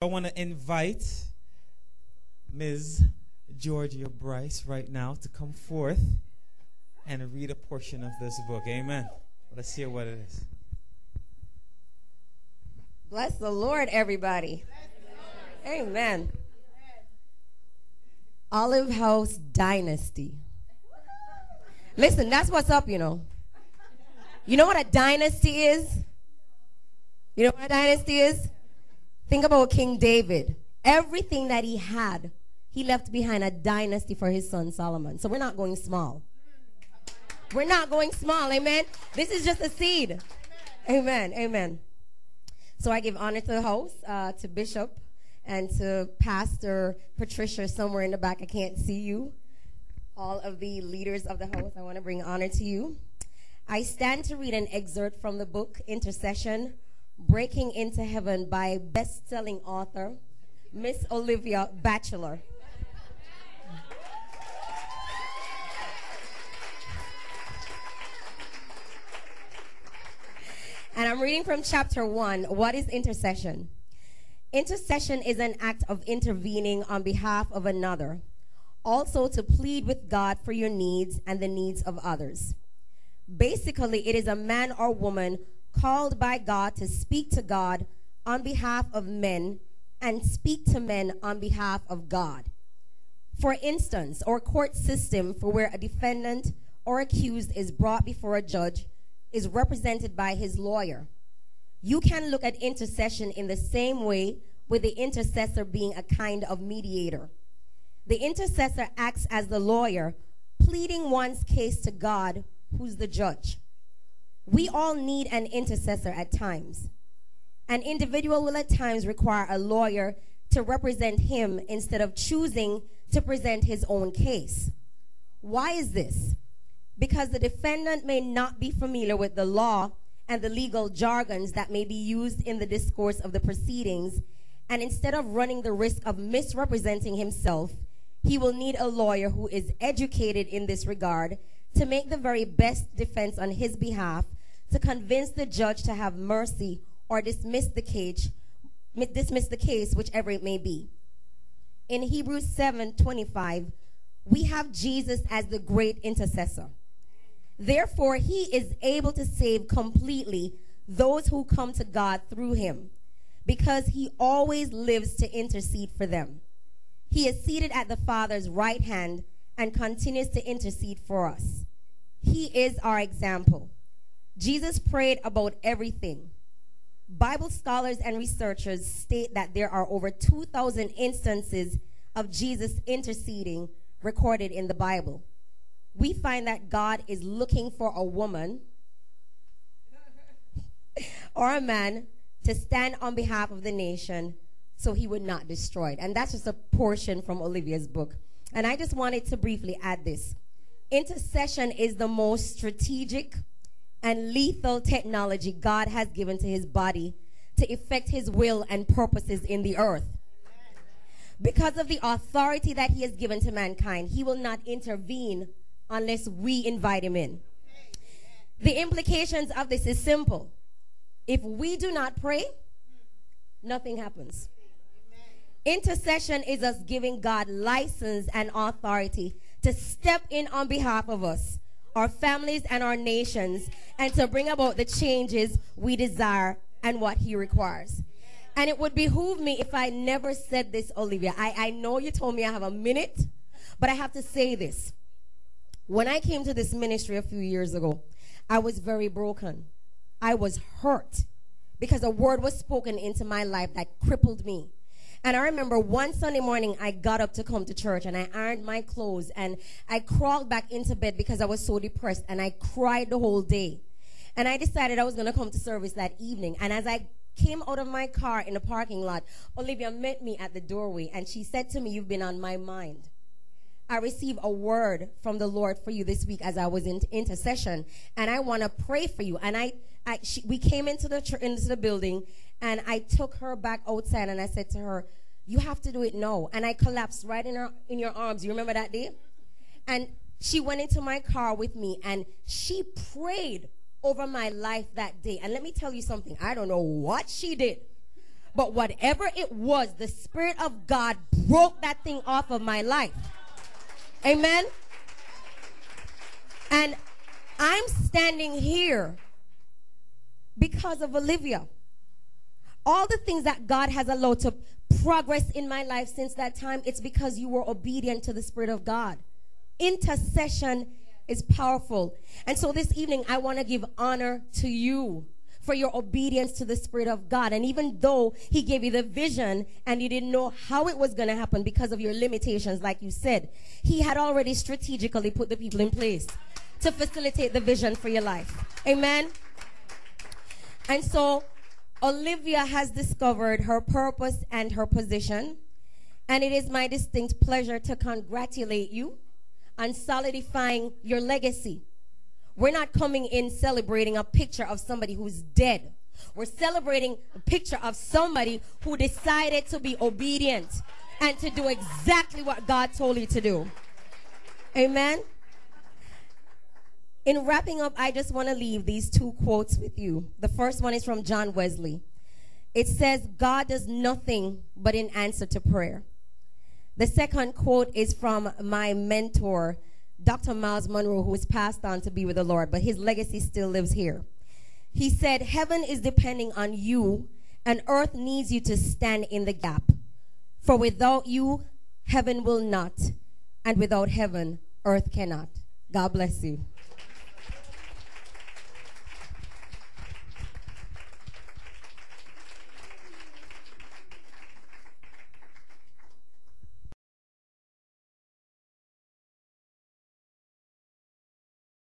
I want to invite Ms. Georgia Bryce right now to come forth and read a portion of this book. Amen. Let's hear what it is. Bless the Lord, everybody. Amen. Olive House Dynasty. Listen, that's what's up, you know. You know what a dynasty is? You know what a dynasty is? Think about King David. Everything that he had, he left behind a dynasty for his son Solomon. So we're not going small. We're not going small, amen? This is just a seed. Amen, amen. So I give honor to the host, to Bishop, and to Pastor Patricia somewhere in the back. I can't see you. All of the leaders of the house, I want to bring honor to you. I stand to read an excerpt from the book, Intercession, Breaking into Heaven by best-selling author, Miss Olivia Batchelor. And I'm reading from chapter 1. What is intercession? Intercession is an act of intervening on behalf of another, also to plead with God for your needs and the needs of others. Basically, it is a man or woman called by God to speak to God on behalf of men and speak to men on behalf of God. For instance, our court system for where a defendant or accused is brought before a judge is represented by his lawyer. You can look at intercession in the same way, with the intercessor being a kind of mediator. The intercessor acts as the lawyer, pleading one's case to God, who's the judge. We all need an intercessor at times. An individual will at times require a lawyer to represent him instead of choosing to present his own case. Why is this? Because the defendant may not be familiar with the law and the legal jargons that may be used in the discourse of the proceedings, and instead of running the risk of misrepresenting himself, he will need a lawyer who is educated in this regard to make the very best defense on his behalf, to convince the judge to have mercy or dismiss the case, whichever it may be. In Hebrews 7:25, we have Jesus as the great intercessor. Therefore, he is able to save completely those who come to God through him, because he always lives to intercede for them. He is seated at the Father's right hand and continues to intercede for us. He is our example. Jesus prayed about everything. Bible scholars and researchers state that there are over 2,000 instances of Jesus interceding recorded in the Bible. We find that God is looking for a woman or a man to stand on behalf of the nation so he would not destroy it. And that's just a portion from Olivia's book. And I just wanted to briefly add this. Intercession is the most strategic and lethal technology God has given to his body to effect his will and purposes in the earth. Because of the authority that he has given to mankind, he will not intervene unless we invite him in. The implications of this is simple. If we do not pray, nothing happens. Intercession is us giving God license and authority to step in on behalf of us, our families and our nations, and to bring about the changes we desire and what he requires. And it would behoove me if I never said this, Olivia. I know you told me I have a minute, but I have to say this. When I came to this ministry a few years ago, I was very broken. I was hurt because a word was spoken into my life that crippled me. And I remember one Sunday morning, I got up to come to church, and I ironed my clothes, and I crawled back into bed because I was so depressed, and I cried the whole day. And I decided I was going to come to service that evening. And as I came out of my car in the parking lot, Olivia met me at the doorway, and she said to me, "You've been on my mind. I received a word from the Lord for you this week as I was in intercession, and I want to pray for you." And we came into the building, and I took her back outside, and I said to her, "You have to do it now." And I collapsed right in your arms. You remember that day? And she went into my car with me, and she prayed over my life that day. And let me tell you something. I don't know what she did, But whatever it was, the Spirit of God broke that thing off of my life. Amen. And I'm standing here because of Olivia. All the things that God has allowed to progress in my life since that time, it's because you were obedient to the Spirit of God. Intercession is powerful. And so this evening, I want to give honor to you for your obedience to the Spirit of God. And even though He gave you the vision and you didn't know how it was going to happen because of your limitations, like you said, He had already strategically put the people in place to facilitate the vision for your life. Amen. And so Olivia has discovered her purpose and her position. And it is my distinct pleasure to congratulate you on solidifying your legacy. We're not coming in celebrating a picture of somebody who's dead. We're celebrating a picture of somebody who decided to be obedient and to do exactly what God told you to do. Amen. In wrapping up, I just want to leave these two quotes with you. The first one is from John Wesley. It says, God does nothing but in answer to prayer. The second quote is from my mentor, Dr. Miles Monroe, who is passed on to be with the Lord, but his legacy still lives here. He said, heaven is depending on you, and earth needs you to stand in the gap. For without you, heaven will not, and without heaven, earth cannot. God bless you.